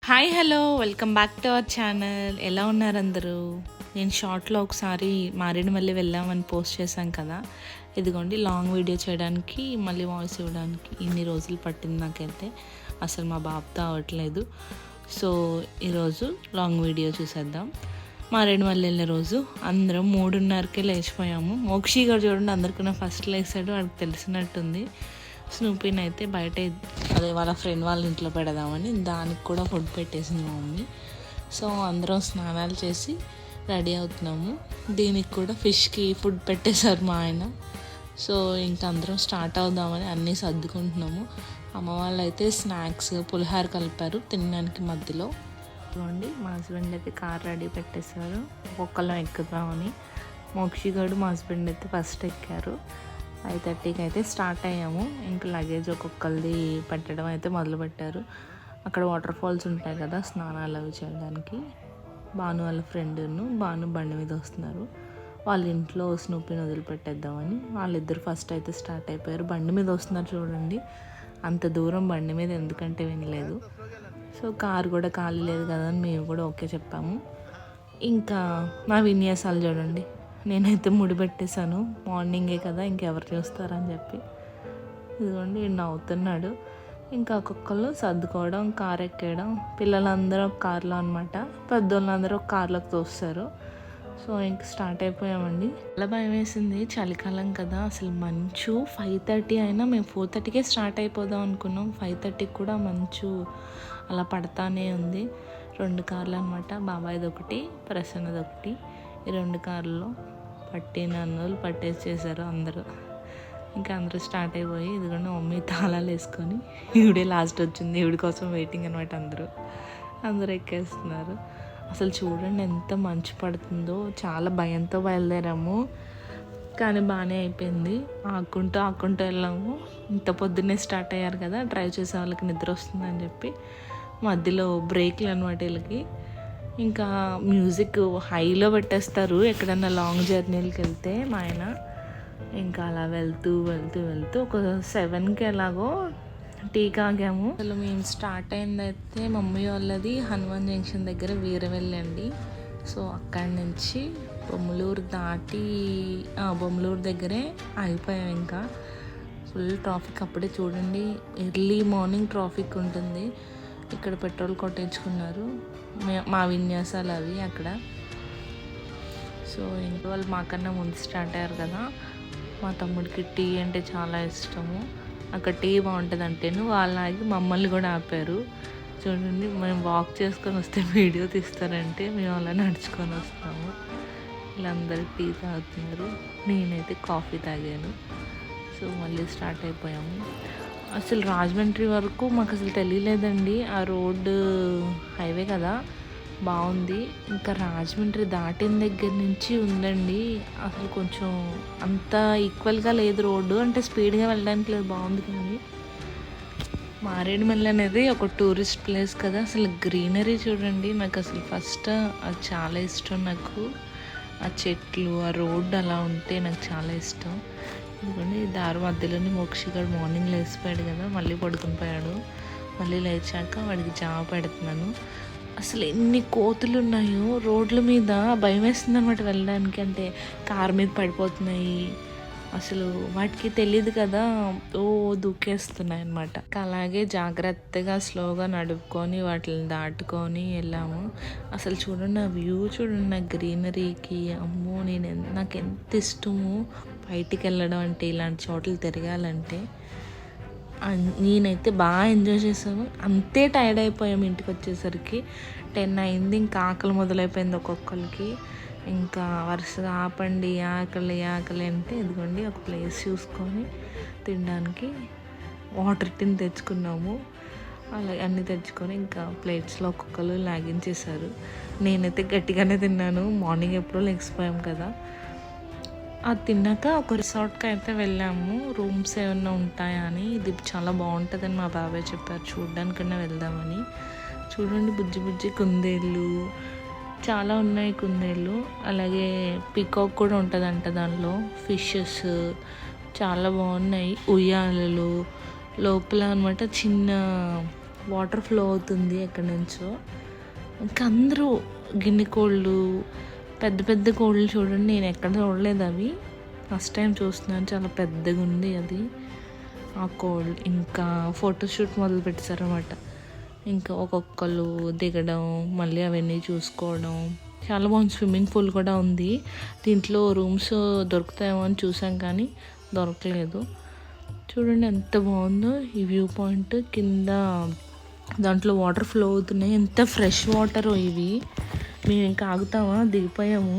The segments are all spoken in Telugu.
Hi hello welcome back to our channel. ఎలా ఉన్నారు అందరూ? నేను షార్ట్లో ఒకసారి మారేడుమల్లి వెళ్ళామని పోస్ట్ చేశాను కదా, ఇదిగోండి లాంగ్ వీడియో చేయడానికి మళ్ళీ వాయిస్ ఇవ్వడానికి ఇన్ని రోజులు పట్టింది నాకైతే. అసలు మా బాబుతో అవ్వట్లేదు. సో ఈరోజు లాంగ్ వీడియో చూసేద్దాం. మారేడుమల్లి వెళ్ళే రోజు అందరం 3:30కే లేచిపోయాము. మోక్షి గారు చూడండి అందరికన్నా ఫస్ట్ లేసాడు, వాడికి తెలిసినట్టుంది. స్నూపీని అయితే బయట అదే వాళ్ళ ఫ్రెండ్ వాళ్ళ ఇంట్లో పెడదామని దానికి కూడా ఫుడ్ పెట్టేసింది మా మమ్మీ. సో అందరం స్నానాలు చేసి రెడీ అవుతున్నాము. దీనికి కూడా ఫిష్కి ఫుడ్ పెట్టేశారు మా ఆయన. సో ఇంకా అందరం స్టార్ట్ అవుదామని అన్నీ సర్దుకుంటున్నాము. అమ్మ వాళ్ళు అయితే స్నాక్స్ పులిహార కలిపారు తినడానికి మధ్యలో. చూడండి మా హస్బెండ్ అయితే కార్ రెడీ పెట్టేశారు, ఒక్కొక్కళ్ళం ఎక్కుదామని. మోక్షి గారు మా హస్బెండ్ అయితే ఫస్ట్ ఎక్కారు. 5:30కి అయితే స్టార్ట్ అయ్యాము. ఇంకా లగేజ్ ఒక్కొక్కరిది పెట్టడం అయితే మొదలుపెట్టారు. అక్కడ వాటర్ ఫాల్స్ ఉంటాయి కదా, స్నానాలు అవి చేయడానికి. భాను వాళ్ళ ఫ్రెండ్ను భాను బండి మీద వస్తున్నారు. వాళ్ళ ఇంట్లో స్నూపీని వదిలిపెట్టేద్దామని వాళ్ళిద్దరు ఫస్ట్ అయితే స్టార్ట్ అయిపోయారు. బండి మీద వస్తున్నారు చూడండి, అంత దూరం బండి మీద ఎందుకంటే వినలేదు. సో కారు కూడా ఖాళీ లేదు కదా అని మేము కూడా ఓకే చెప్పాము. ఇంకా మా విన్యాసాలు చూడండి, నేనైతే ముడి పెట్టేశాను, మార్నింగే కదా ఇంకెవరు చూస్తారని చెప్పి. ఇదిగోండి నవ్వుతున్నాడు. ఇంకా ఒక్కొక్కరు సర్దుకోవడం, కారు ఎక్కేయడం. పిల్లలందరూ ఒక కార్లో అనమాట, పెద్దోళ్ళందరూ ఒక కార్లోకి తోస్తారు. సో ఇంక స్టార్ట్ అయిపోయామండి. చాలా భయం వేసింది, చలికాలం కదా. అసలు మంచు 5:30 అయినా మేము 4:30కే స్టార్ట్ అయిపోదాం అనుకున్నాం. 5:30కి కూడా మంచు అలా పడతానే ఉంది. 2 కార్లు అనమాట, బాబాయ్ది ఒకటి, ప్రసన్నది ఒకటి. ఈ 2 కార్లలో నన్నులు పట్టేసేసారు అందరూ. ఇంకా అందరూ స్టార్ట్ అయిపోయి ఇదిగోండి మమ్మీ తాళాలు వేసుకొని ఈవిడే లాస్ట్ వచ్చింది, ఈవిడ కోసం వెయిటింగ్ అనమాట. అందరూ ఎక్కేస్తున్నారు. అసలు చూడండి ఎంత మంచు పడుతుందో. చాలా భయంతో బయలుదేరాము, కానీ బాగానే అయిపోయింది. ఆకుంటూ వెళ్ళాము. ఇంత పొద్దున్నే స్టార్ట్ అయ్యారు కదా, డ్రైవ్ చేసే వాళ్ళకి నిద్ర వస్తుందని చెప్పి మధ్యలో బ్రేక్లు అనమాట వీళ్ళకి. ఇంకా మ్యూజిక్ హైలో పెట్టేస్తారు ఎక్కడన్నా లాంగ్ జర్నీలకు వెళ్తే మా ఆయన. ఇంకా అలా వెళ్తూ ఒక 7కి ఎలాగో టీ కాగాము. అసలు మేము స్టార్ట్ అయిందైతే మమ్మీ వాళ్ళది హనుమాన్ జంక్షన్ దగ్గర వీరవెల్లి అండి. సో అక్కడి నుంచి బొమ్మలూరు దాటి బొమ్మలూరు దగ్గరే ఆగిపోయాం. ఇంకా ఫుల్ ట్రాఫిక్ అప్పుడే చూడండి, ఎర్లీ మార్నింగ్ ట్రాఫిక్ ఉంటుంది. ఇక్కడ పెట్రోల్ కొట్టించుకున్నారు. మా విన్యాసాలు అవి అక్కడ. సో ఇంక వాళ్ళు మాకన్నా ముందు స్టార్ట్ అయ్యారు కదా. మా తమ్ముడికి టీ అంటే చాలా ఇష్టము. అక్కడ టీ బాగుంటుంది అంటేను వాళ్ళు ఆగి మమ్మల్ని కూడా ఆపారు. చూడండి మేము వాక్ చేసుకొని వస్తే వీడియో తీస్తారంటే మేము అలా నడుచుకొని వస్తాము. వీళ్ళందరూ టీ తాగుతున్నారు, నేనైతే కాఫీ తాగాను. సో మళ్ళీ స్టార్ట్ అయిపోయాము. అసలు రాజమండ్రి వరకు మాకు అసలు తెలియలేదండి, ఆ రోడ్డు హైవే కదా బాగుంది. ఇంకా రాజమండ్రి దాటిన దగ్గర నుంచి ఉందండి, అసలు కొంచెం అంత ఈక్వల్గా లేదు రోడ్డు, అంటే స్పీడ్గా వెళ్ళడానికి లేదు, బాగుంది. కానీ మారేడుమల్లి అనేది ఒక టూరిస్ట్ ప్లేస్ కదా. అసలు గ్రీనరీ చూడండి, నాకు అసలు ఫస్ట్ అది చాలా ఇష్టం. నాకు ఆ చెట్లు, ఆ రోడ్డు అలా ఉంటే నాకు చాలా ఇష్టం. ఎందుకంటే దారి మధ్యలోనే మోక్షిగాడు మార్నింగ్ లేచిపోయాడు కదా, మళ్ళీ పడుకుని పోయాడు. మళ్ళీ లేచాక వాడికి జామ పెడుతున్నాను. అసలు ఎన్ని కోతులు ఉన్నాయో రోడ్ల మీద, భయం వేస్తుంది అనమాట వెళ్ళడానికి. అంటే కారు మీద పడిపోతున్నాయి, అసలు వాటికి తెలియదు కదా, దూకేస్తున్నాయి అనమాట. అలాగే జాగ్రత్తగా స్లోగా నడుపుకొని వాటిని దాటుకొని వెళ్ళాము. అసలు చూడండి ఆ వ్యూ చూడండి, నా గ్రీనరీకి అమ్మో నాకు ఎంత ఇష్టము బయటికి వెళ్ళడం అంటే, ఇలాంటి చోట్ల తిరగాలంటే. నేనైతే బాగా ఎంజాయ్ చేసాను. అంతే టైర్డ్ అయిపోయాము ఇంటికి వచ్చేసరికి. 10 అయింది. ఇంకా ఆకలి మొదలైపోయింది ఒక్కొక్కరికి. ఇంకా వరుసగా ఆపండి, ఆకలి అంటే ఇదిగోండి ఒక ప్లేస్ చూసుకొని తినడానికి వాటర్ టిన్ తెచ్చుకున్నాము. అలా అన్నీ తెచ్చుకొని ఇంకా ప్లేట్స్లో ఒక్కొక్కరు లాగించేశారు. నేనైతే గట్టిగానే తిన్నాను, మార్నింగ్ ఎప్పుడో లెగిసిపోయాం కదా. అది తిన్నాక ఒక రిసార్ట్కి అయితే వెళ్ళాము, రూమ్స్ ఏమన్నా ఉంటాయా అని. ఇది చాలా బాగుంటుందని మా బాబాయ్ చెప్పారు, చూడ్డానికన్నా వెళ్దామని. చూడండి బుజ్జి కుందేళ్ళు చాలా ఉన్నాయి, కుందేళ్ళు. అలాగే పీకాక్ కూడా ఉంటుందంట దానిలో, ఫిషెస్ చాలా బాగున్నాయి. ఉయ్యాలలు లోపల అనమాట, చిన్న వాటర్ ఫ్లో అవుతుంది ఎక్కడి నుంచో. ఇంకా అందరూ గిన్నె కోళ్ళు, పెద్ద పెద్ద కోళ్ళు చూడండి, నేను ఎక్కడ చూడలేదు అవి, ఫస్ట్ టైం చూస్తున్నాను. చాలా పెద్దగా ఉంది అది ఆ కోళ్ళు. ఇంకా ఫోటోషూట్ మొదలు పెట్టారన్నమాట. ఇంకా ఒక్కొక్కరు దిగడం, మళ్ళీ అవన్నీ చూసుకోవడం. చాలా బాగుంది. స్విమ్మింగ్ పూల్ కూడా ఉంది. దీంట్లో రూమ్స్ దొరుకుతాయేమో అని చూసాం కానీ దొరకలేదు. చూడండి ఎంత బాగుందో ఈ వ్యూ పాయింట్. కింద దాంట్లో వాటర్ ఫ్లో అవుతున్నాయి. ఎంత ఫ్రెష్ వాటర్ ఇవి. మేము ఇంకా ఆగుతామా, దిగిపోయాము.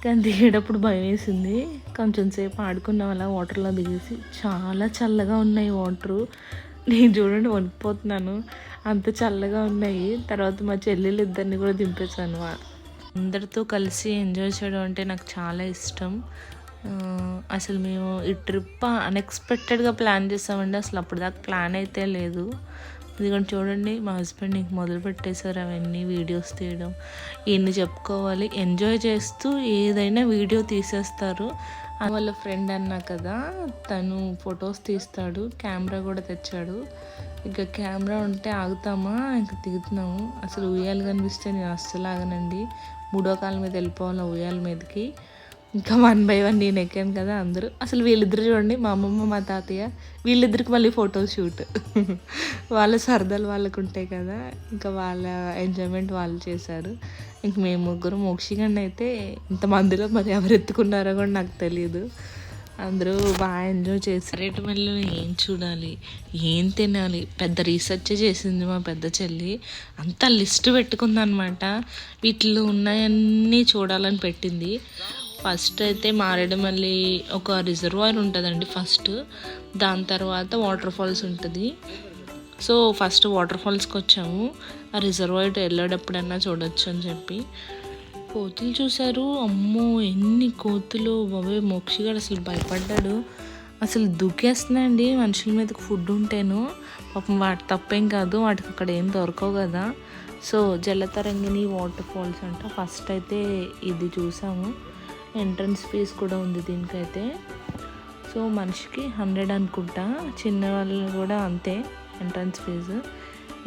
కానీ దిగేటప్పుడు భయం వేసింది. కొంచెం సేపు ఆడుకున్నాం అలా వాటర్లో దిగేసి. చాలా చల్లగా ఉన్నాయి వాటరు. నేను చూడండి వణికిపోతున్నాను, అంత చల్లగా ఉన్నాయి. తర్వాత మా చెల్లెలు ఇద్దరిని కూడా దింపేశాను. అందరితో కలిసి ఎంజాయ్ చేయడం అంటే నాకు చాలా ఇష్టం. అసలు మేము ఈ ట్రిప్ అన్ఎక్స్పెక్టెడ్గా ప్లాన్ చేసామండి. అసలు అప్పుడు దాకా ప్లాన్ అయితే లేదు. ఇదిగోండి చూడండి, మా హస్బెండ్ ఇంక మొదలు పెట్టేశారు అవన్నీ వీడియోస్ తీయడం. ఎన్ని చెప్పుకోవాలి, ఎంజాయ్ చేస్తూ ఏదైనా వీడియో తీసేస్తారు. వాళ్ళ ఫ్రెండ్ అన్నా కదా, తను ఫొటోస్ తీస్తాడు, కెమెరా కూడా తెచ్చాడు. ఇంకా కెమెరా ఉంటే ఆగుతామా, ఇంకా దిగుతున్నాము. అసలు ఉయ్యాలు కనిపిస్తే నేను అస్సలు ఆగనండి. 3వ కాళ్ళ మీద వెళ్ళిపోవాలి ఉయ్యాల మీదకి. ఇంకా 1 బై 1 నేను ఎక్కాను కదా అందరూ. అసలు వీళ్ళిద్దరు చూడండి, మా అమ్మమ్మ మా తాతయ్య, వీళ్ళిద్దరికి మళ్ళీ ఫోటో షూట్. వాళ్ళ సరదాలు వాళ్ళకు ఉంటాయి కదా, ఇంకా వాళ్ళ ఎంజాయ్మెంట్ వాళ్ళు చేశారు. ఇంక మేము ముగ్గురు, మోక్షిగండి అయితే ఇంతమందిలో మరి ఎవరు ఎత్తుకున్నారో కూడా నాకు తెలియదు. అందరూ బాగా ఎంజాయ్ చేశారు. రేటుమల్లిలో ఏం చూడాలి, ఏం తినాలి, పెద్ద రీసెర్చ్ చేసింది మా పెద్ద చెల్లి. అంతా లిస్ట్ పెట్టుకుందనమాట. వీటిలో ఉన్నాయన్నీ చూడాలని పెట్టింది. ఫస్ట్ అయితే మారేడుమల్లి ఒక రిజర్వాయర్ ఉంటుందండి ఫస్ట్. దాని తర్వాత వాటర్ ఫాల్స్ ఉంటుంది. సో ఫస్ట్ వాటర్ ఫాల్స్కి వచ్చాము. ఆ రిజర్వాయర్ వెళ్ళేటప్పుడన్నా చూడొచ్చు అని చెప్పి. కోతులు చూశారు. అమ్మో ఎన్ని కోతులు బాబాయ్. మోక్షిగాడు అసలు భయపడ్డాడు. అసలు దూకేస్తున్నాయండి మనుషుల మీదకి ఫుడ్ ఉంటేను. పాపం వాటి తప్పేం కాదు, వాటికి అక్కడ ఏం దొరకవు కదా. సో జలతరంగిణి వాటర్ ఫాల్స్ అంట. ఫస్ట్ అయితే ఇది చూసాము. ఎంట్రన్స్ ఫీజు కూడా ఉంది దీనికైతే. సో మనిషికి 100 అనుకుంటా, చిన్నవాళ్ళు కూడా అంతే ఎంట్రన్స్ ఫీజు.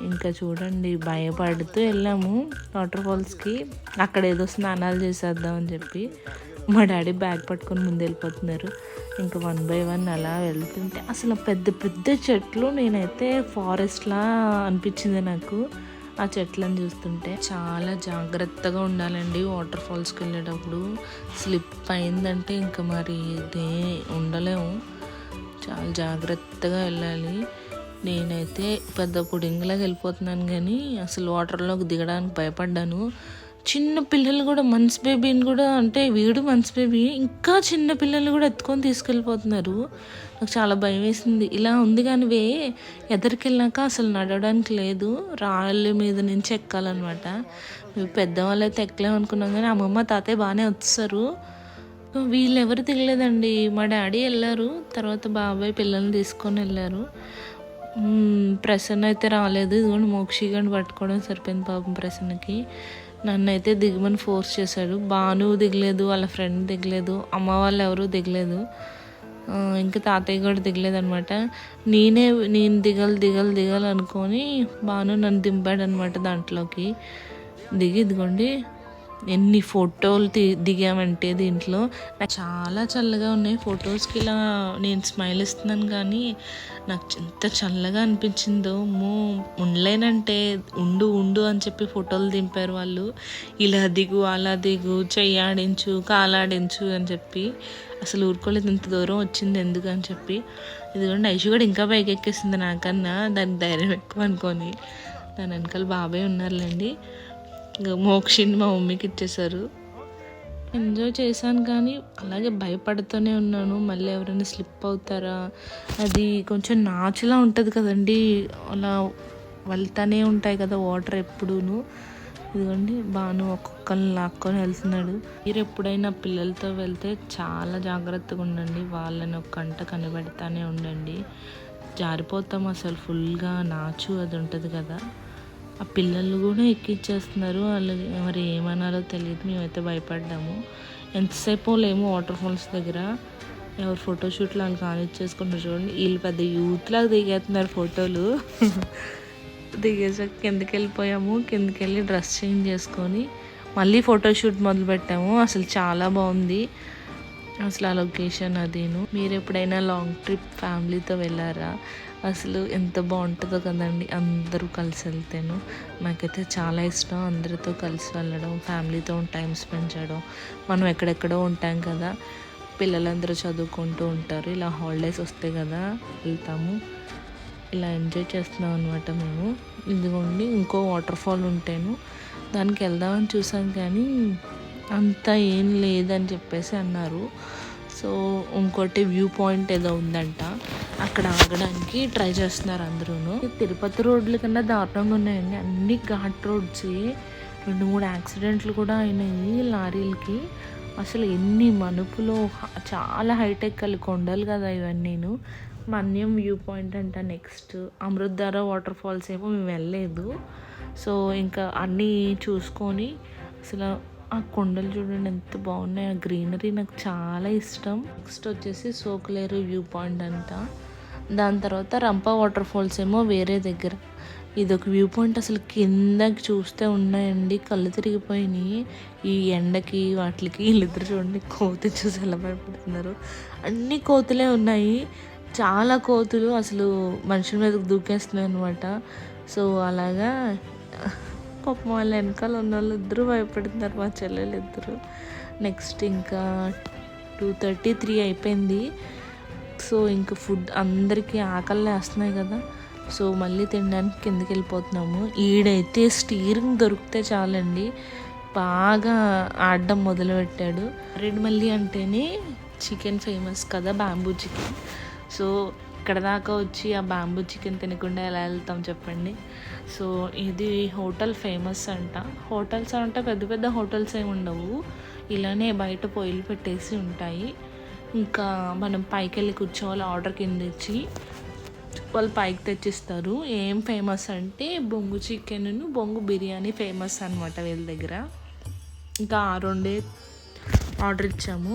ఇంకా చూడండి భయపడుతూ వెళ్ళాము వాటర్ ఫాల్స్కి. అక్కడ ఏదో స్నానాలు చేసేద్దామని చెప్పి మా డాడీ బ్యాగ్ పట్టుకొని ముందు వెళ్ళిపోతున్నారు. ఇంకా 1 బై 1 అలా వెళ్తుంటే అసలు పెద్ద పెద్ద చెట్లు, నేనైతే ఫారెస్ట్లా అనిపించింది నాకు ఆ చెట్లను చూస్తుంటే. చాలా జాగ్రత్తగా ఉండాలండి వాటర్ ఫాల్స్కి వెళ్ళేటప్పుడు. స్లిప్ అయిందంటే ఇంకా మరి ఇదే ఉండలేము. చాలా జాగ్రత్తగా వెళ్ళాలి. నేనైతే పెద్ద పుడింగిలాగా వెళ్ళిపోతున్నాను కానీ అసలు వాటర్లోకి దిగడానికి భయపడ్డాను. చిన్న పిల్లలు కూడా, మంత్స్ బేబీని కూడా, అంటే వీడు మంత్స్ బేబీ, ఇంకా చిన్న పిల్లలు కూడా ఎత్తుకొని తీసుకెళ్ళిపోతున్నారు. నాకు చాలా భయం వేసింది. ఇలా ఉంది కానీ ఎదరికి వెళ్ళాక అసలు నడవడానికి లేదు, రాళ్ళ మీద నుంచి ఎక్కాలన్నమాట. మేము పెద్దవాళ్ళు అయితే ఎక్కలేమనుకున్నాం కానీ అమ్మమ్మ తాతయ్య బాగానే వచ్చేసారు. వీళ్ళు ఎవరు దిగలేదండి. మా డాడీ వెళ్ళారు, తర్వాత బాబాయ్ పిల్లల్ని తీసుకొని వెళ్ళారు. ప్రసన్న అయితే రాలేదు. ఇదిగోండి మోక్షిగాని పట్టుకోవడం సరిపోయింది పాపం ప్రసన్నకి. నన్ను అయితే దిగమని ఫోర్స్ చేశాడు. బాను దిగలేదు, వాళ్ళ ఫ్రెండ్ దిగలేదు, అమ్మ వాళ్ళు ఎవరూ దిగలేదు, ఇంకా తాతయ్య కూడా దిగలేదు అనమాట. నేను దిగాలి అనుకొని బాను నన్ను దింపాడు అనమాట దాంట్లోకి. దిగి ఇదిగోండి ఎన్ని ఫోటోలు దిగామంటే దీంట్లో. చాలా చల్లగా ఉన్నాయి ఫొటోస్కి. ఇలా నేను స్మైల్ ఇస్తున్నాను కానీ నాకు ఎంత చల్లగా అనిపించిందో. ఉండలేనంటే ఉండు అని చెప్పి ఫోటోలు దింపారు వాళ్ళు. ఇలా దిగు, అలా దిగు, చెయ్యాడించు, కాలాడించు అని చెప్పి. అసలు ఊరుకోలేదు, ఇంత దూరం వచ్చింది ఎందుకు అని చెప్పి. ఇదిగోండి ఐషు కూడా ఇంకా పైకి ఎక్కేసింది నాకన్నా, దానికి ధైర్యం ఎక్కువ అనుకొని. దాని వెనకాల బాబాయ్ ఉన్నారులేండి. మోక్షిని మా మమ్మీకి ఇచ్చేసారు. ఎంజాయ్ చేశాను కానీ అలాగే భయపడుతూనే ఉన్నాను. మళ్ళీ ఎవరైనా స్లిప్ అవుతారా, అది కొంచెం నాచులా ఉంటుంది కదండి, అలా వెళ్తానే ఉంటాయి కదా వాటర్ ఎప్పుడూను. ఇదిగోండి బాను ఒక్కొక్కరిని లాక్కొని వెళ్తున్నాడు. మీరు ఎప్పుడైనా పిల్లలతో వెళ్తే చాలా జాగ్రత్తగా ఉండండి. వాళ్ళని ఒక గంట కనిపెడతానే ఉండండి. జారిపోతాం అసలు. ఫుల్గా నాచు అది ఉంటుంది కదా. ఆ పిల్లలు కూడా ఎక్కిచ్చేస్తున్నారు. వాళ్ళు మరి ఏమన్నారో తెలియదు. మేమైతే భయపడ్డాము. ఎంతసేపు లేము వాటర్ ఫాల్స్ దగ్గర. ఎవరు ఫోటోషూట్లు వాళ్ళు కానిచ్చేసుకుంటారు చూడండి. వీళ్ళు పెద్ద యూత్లాగా దిగేస్తున్నారు ఫోటోలు. దిగేసాక కిందకి వెళ్ళిపోయాము. కిందకి వెళ్ళి డ్రెస్ చేంజ్ చేసుకొని మళ్ళీ ఫోటోషూట్ మొదలుపెట్టాము. అసలు చాలా బాగుంది అసలు ఆ లొకేషన్ అదేను. మీరు ఎప్పుడైనా లాంగ్ ట్రిప్ ఫ్యామిలీతో వెళ్ళారా? అసలు ఎంత బాగుంటుందో కదండి అందరూ కలిసి వెళ్తేను. నాకైతే చాలా ఇష్టం అందరితో కలిసి వెళ్ళడం, ఫ్యామిలీతో టైం స్పెండ్ చేయడం. మనం ఎక్కడెక్కడో ఉంటాం కదా, పిల్లలందరూ చదువుకుంటూ ఉంటారు, ఇలా హాలిడేస్ వస్తాయి కదా వెళ్తాము. ఇలా ఎంజాయ్ చేస్తున్నాం అనమాట మేము. ఇదిగోండి ఇంకో వాటర్ ఫాల్ ఉంటేను దానికి వెళ్దామని చూసాం కానీ అంత ఏం లేదని చెప్పేసి అన్నారు. సో ఇంకోటి వ్యూ పాయింట్ ఏదో ఉందంట, అక్కడ ఆగడానికి ట్రై చేస్తున్నారు అందరూ. తిరుపతి రోడ్ల కన్నా దారుణంగా ఉన్నాయండి, అన్ని ఘాట్ రోడ్స్. 2-3 యాక్సిడెంట్లు కూడా అయినాయి లారీలకి. అసలు ఎన్ని మనుపులో, చాలా హైటెక్ కొండలు కదా ఇవన్నీను. మన్యం వ్యూ పాయింట్ అంట, నెక్స్ట్ అమృతధార వాటర్ ఫాల్స్ ఏమో మేము వెళ్ళలేదు. సో ఇంకా అన్నీ చూసుకొని అసలు ఆ కొండలు చూడండి ఎంత బాగున్నాయి, ఆ గ్రీనరీ నాకు చాలా ఇష్టం. నెక్స్ట్ వచ్చేసి సోకులేరు వ్యూ పాయింట్ అంట. దాని తర్వాత రంప వాటర్ ఫాల్స్ ఏమో వేరే దగ్గర. ఇదొక వ్యూ పాయింట్, అసలు కిందకి చూస్తే ఉన్నాయండి కళ్ళు తిరిగిపోయినాయి ఈ ఎండకి వాటికి. వీళ్ళిద్దరు చూడండి కోతి చూసి ఎలా భయపడుతున్నారు. అన్ని కోతులే ఉన్నాయి, చాలా కోతులు అసలు మనుషుల మీదకి దూకేస్తున్నాయి అనమాట. సో అలాగా పాపం వాళ్ళ వెనకాల ఉన్న వాళ్ళు ఇద్దరు భయపడుతున్నారు, మా చెల్లెలు ఇద్దరు. నెక్స్ట్ ఇంకా 2:33 అయిపోయింది. సో ఇంకా ఫుడ్ అందరికీ ఆకలి వేస్తున్నాయి కదా, సో మళ్ళీ తినడానికి కిందకి వెళ్ళిపోతున్నాము. ఈడైతే స్టీరింగ్ దొరికితే చాలండి బాగా ఆడడం మొదలుపెట్టాడు. మళ్ళీ అంటేనే చికెన్ ఫేమస్ కదా, బ్యాంబూ చికెన్. సో ఇక్కడ దాకా వచ్చి ఆ బ్యాంబూ చికెన్ తినకుండా ఎలా వెళ్తాం చెప్పండి. సో ఇది హోటల్ ఫేమస్ అంట. హోటల్స్ అంటే పెద్ద పెద్ద హోటల్స్ ఏమి ఉండవు, ఇలానే బయట పొయ్యిలు పెట్టేసి ఉంటాయి. ఇంకా మనం పైకి వెళ్ళి కూర్చోవాలి, ఆర్డర్ కింద ఇచ్చి వాళ్ళు పైకి తెచ్చిస్తారు. ఏం ఫేమస్ అంటే బొంగు చికెన్, బొంగు బిర్యానీ ఫేమస్ అనమాట వీళ్ళ దగ్గర. ఇంకా ఆ రెండే ఆర్డర్ ఇచ్చాము.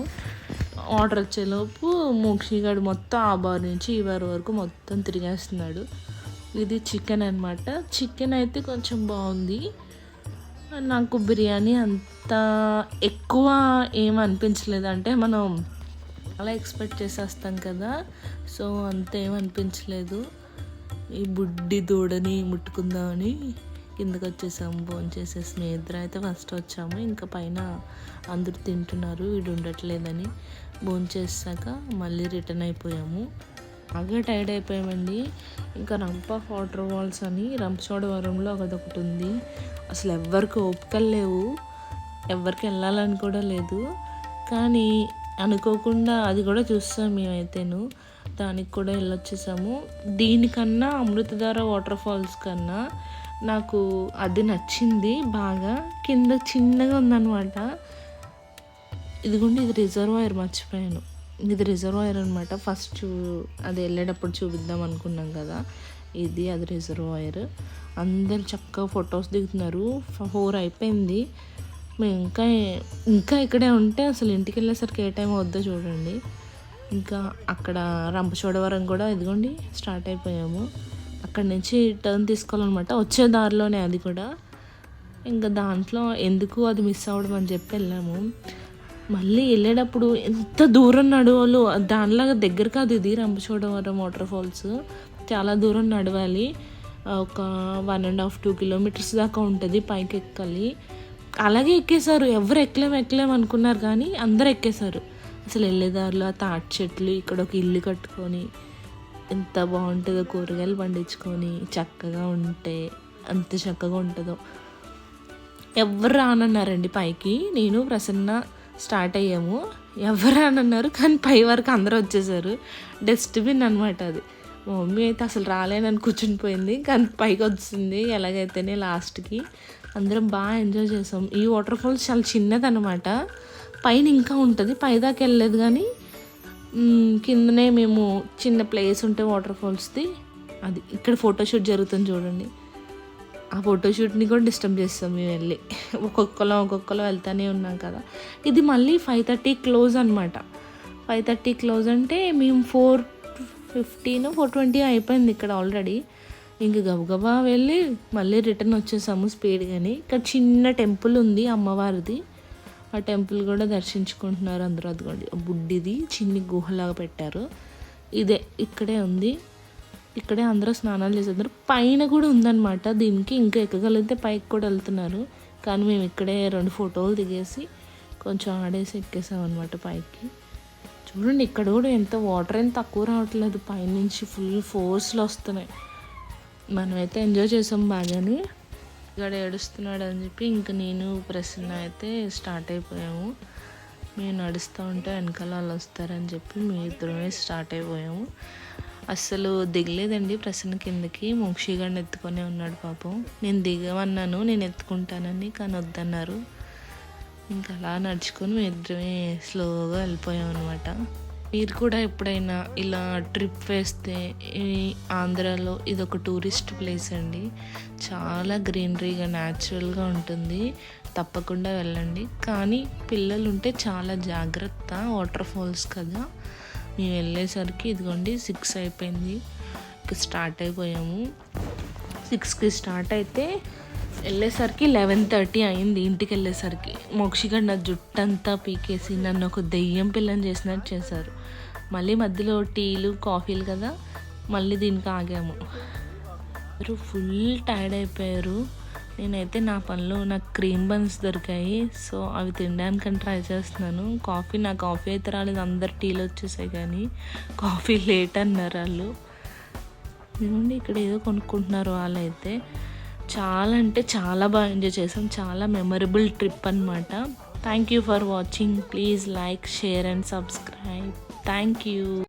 ఆర్డర్ వచ్చేలోపు మోక్షిగాడు మొత్తం ఆ బార్ నుంచి ఈ బార్ వరకు మొత్తం తిరిగేస్తున్నాడు. ఇది చికెన్ అనమాట. చికెన్ అయితే కొంచెం బాగుంది, నాకు బిర్యానీ అంత ఎక్కువ ఏం అనిపించలేదు. అంటే మనం అలా ఎక్స్పెక్ట్ చేసేస్తాం కదా, సో అంత ఏం అనిపించలేదు. ఈ బుడ్డి దూడని ముట్టుకుందామని కిందకి వచ్చేసాము. భోంచేసేసి స్నేహితులు అయితే ఫస్ట్ వచ్చాము, ఇంకా పైన అందరూ తింటున్నారు, వీడు ఉండట్లేదని భోంచేసాక మళ్ళీ రిటర్న్ అయిపోయాము. బాగా టైర్డ్ అయిపోయామండి. ఇంకా రంప వాటర్ ఫాల్స్ అని రంపచోడవరంలో అదొకటి ఉంది. అసలు ఎవ్వరికి ఓపికలు లేవు, ఎవరికి వెళ్ళాలని కూడా లేదు. కానీ అనుకోకుండా అది కూడా చూస్తాం మేమైతేను, దానికి కూడా వెళ్ళొచ్చేసాము. దీనికన్నా అమృతధార వాటర్ ఫాల్స్ కన్నా నాకు అది నచ్చింది బాగా. కింద చిన్నగా ఉందన్నమాట. ఇదిగోండి ఇది రిజర్వాయర్, మర్చిపోయాను. ఇది రిజర్వాయర్ అనమాట. ఫస్ట్ అది వెళ్ళేటప్పుడు చూపిద్దాం అనుకున్నాం కదా, ఇది అది రిజర్వాయర్. అందరు చక్కగా ఫొటోస్ దిగుతున్నారు. 4 అయిపోయింది. మేము ఇంకా ఇక్కడే ఉంటే అసలు ఇంటికి వెళ్ళేసరికి ఏ టైం అవుద్దో చూడండి. ఇంకా అక్కడ రంపచోడవరం కూడా ఇదిగోండి స్టార్ట్ అయిపోయాము. అక్కడి నుంచి టర్న్ తీసుకోవాలన్నమాట, వచ్చే దారిలోనే అది కూడా. ఇంకా దాంట్లో ఎందుకు అది మిస్ అవ్వడం అని చెప్పి వెళ్ళాము. మళ్ళీ వెళ్ళేటప్పుడు ఎంత దూరం నడవాలో, దానిలాగా దగ్గర కాదు ఇది రంపచోడవరం వాటర్ ఫాల్స్, చాలా దూరం నడవాలి. ఒక 1.5-2 కిలోమీటర్స్ దాకా ఉంటుంది, పైకి ఎక్కాలి. అలాగే ఎక్కేశారు, ఎవరు ఎక్కలేం అనుకున్నారు కానీ అందరు ఎక్కేశారు. అసలు వెళ్ళేదారిలో ఆ తాటి చెట్లు, ఇక్కడ ఒక ఇల్లు కట్టుకొని ఎంత బాగుంటుందో, కూరగాయలు పండించుకొని చక్కగా ఉంటే అంత చక్కగా ఉంటుందో. ఎవరు రానన్నారండి పైకి, నేను ప్రసన్న స్టార్ట్ అయ్యాము. ఎవరు రానన్నారు కానీ పై వరకు అందరూ వచ్చేసారు. డస్ట్బిన్ అనమాట అది. మా మమ్మీ అయితే అసలు రాలేనని కూర్చుని పోయింది, కానీ పైకి వచ్చింది ఎలాగైతేనే లాస్ట్కి. అందరం బాగా ఎంజాయ్ చేసాం. ఈ వాటర్ ఫాల్స్ చాలా చిన్నదనమాట, పైన ఇంకా ఉంటుంది, పైదాకా వెళ్ళలేదు కానీ కిందనే మేము చిన్న ప్లేస్ ఉంటే వాటర్ ఫాల్స్ది అది. ఇక్కడ ఫోటోషూట్ జరుగుతుంది చూడండి, ఆ ఫోటోషూట్ని కూడా డిస్టర్బ్ చేస్తాం మేము వెళ్ళి. ఒక్కొక్కరు వెళ్తూనే ఉన్నాం కదా. ఇది మళ్ళీ 5:30 క్లోజ్ అనమాట. 5:30 క్లోజ్ అంటే మేము 4:15, 4:20 అయిపోయింది ఇక్కడ ఆల్రెడీ. ఇంక గబగబా వెళ్ళి మళ్ళీ రిటర్న్ వచ్చేసాము స్పీడ్గాని. ఇక్కడ చిన్న టెంపుల్ ఉంది అమ్మవారిది, ఆ టెంపుల్ కూడా దర్శించుకుంటున్నారు అందరూ. అదిగోండి బుడ్డిది చిన్ని గుహలాగా పెట్టారు. ఇదే ఇక్కడే ఉంది, ఇక్కడే అందరూ స్నానాలు చేసేద్దరు. పైన కూడా ఉందన్నమాట దీనికి, ఇంకా ఎక్కగలిగితే పైకి కూడా వెళ్తున్నారు. కానీ మేము ఇక్కడే 2 ఫోటోలు దిగేసి కొంచెం ఆడేసి ఎక్కేసాం అనమాట పైకి. చూడండి ఇక్కడ కూడా ఎంత వాటర్ ఏం తక్కువ రావట్లేదు, పైనుంచి ఫుల్ ఫోర్స్లో వస్తున్నాయి. మనమైతే ఎంజాయ్ చేసాం బాగానే. ఇక్కడ ఏడుస్తున్నాడు అని చెప్పి ఇంక నేను ప్రసన్న అయితే స్టార్ట్ అయిపోయాము. మేము నడుస్తూ ఉంటే వెనకాల వాళ్ళు వస్తారని చెప్పి మీ ఇద్దరమే స్టార్ట్ అయిపోయాము. అస్సలు దిగలేదండి ప్రసన్న కిందకి, మోక్షిగాడిని ఎత్తుకొనే ఉన్నాడు పాపం. నేను దిగమన్నాను, నేను ఎత్తుకుంటానని, కానీ వద్దన్నారు. ఇంకా అలా నడుచుకొని మేము ఇద్దరమే స్లోగా వెళ్ళిపోయాం అనమాట. మీరు కూడా ఎప్పుడైనా ఇలా ట్రిప్ వేస్తే ఈ ఆంధ్రాలో ఇదొక టూరిస్ట్ ప్లేస్ అండి, చాలా గ్రీనరీగా న్యాచురల్గా ఉంటుంది, తప్పకుండా వెళ్ళండి. కానీ పిల్లలు ఉంటే చాలా జాగ్రత్త, వాటర్ ఫాల్స్ కదా. మేము వెళ్ళేసరికి ఇదిగోండి 6 అయిపోయింది, ఇక స్టార్ట్ అయిపోయాము. 6కి స్టార్ట్ అయితే వెళ్ళేసరికి 11:30 అయింది ఇంటికి వెళ్ళేసరికి. మోక్షిగాడు నా జుట్టు అంతా పీకేసి నన్ను ఒక దెయ్యం పిల్లని చేసినట్టు చేశారు. మళ్ళీ మధ్యలో టీలు కాఫీలు కదా, మళ్ళీ దీనికి ఆగాము. ఫుల్ టైర్డ్ అయిపోయారు. నేనైతే నా పనిలో నాకు క్రీమ్ బన్స్ దొరికాయి, సో అవి తినడానికని ట్రై చేస్తున్నాను. నా కాఫీ అయితే రాలేదు, అందరు టీలు వచ్చేసాయి కానీ కాఫీ లేట్ అన్నారు వాళ్ళు. ఏమండి ఇక్కడ ఏదో కొనుక్కుంటున్నారు వాళ్ళైతే. చాలా అంటే చాలా బాగా ఎంజాయ్ చేసాం, చాలా మెమరబుల్ ట్రిప్ అనమాట. Thank you for watching. Please like, share and subscribe. Thank you.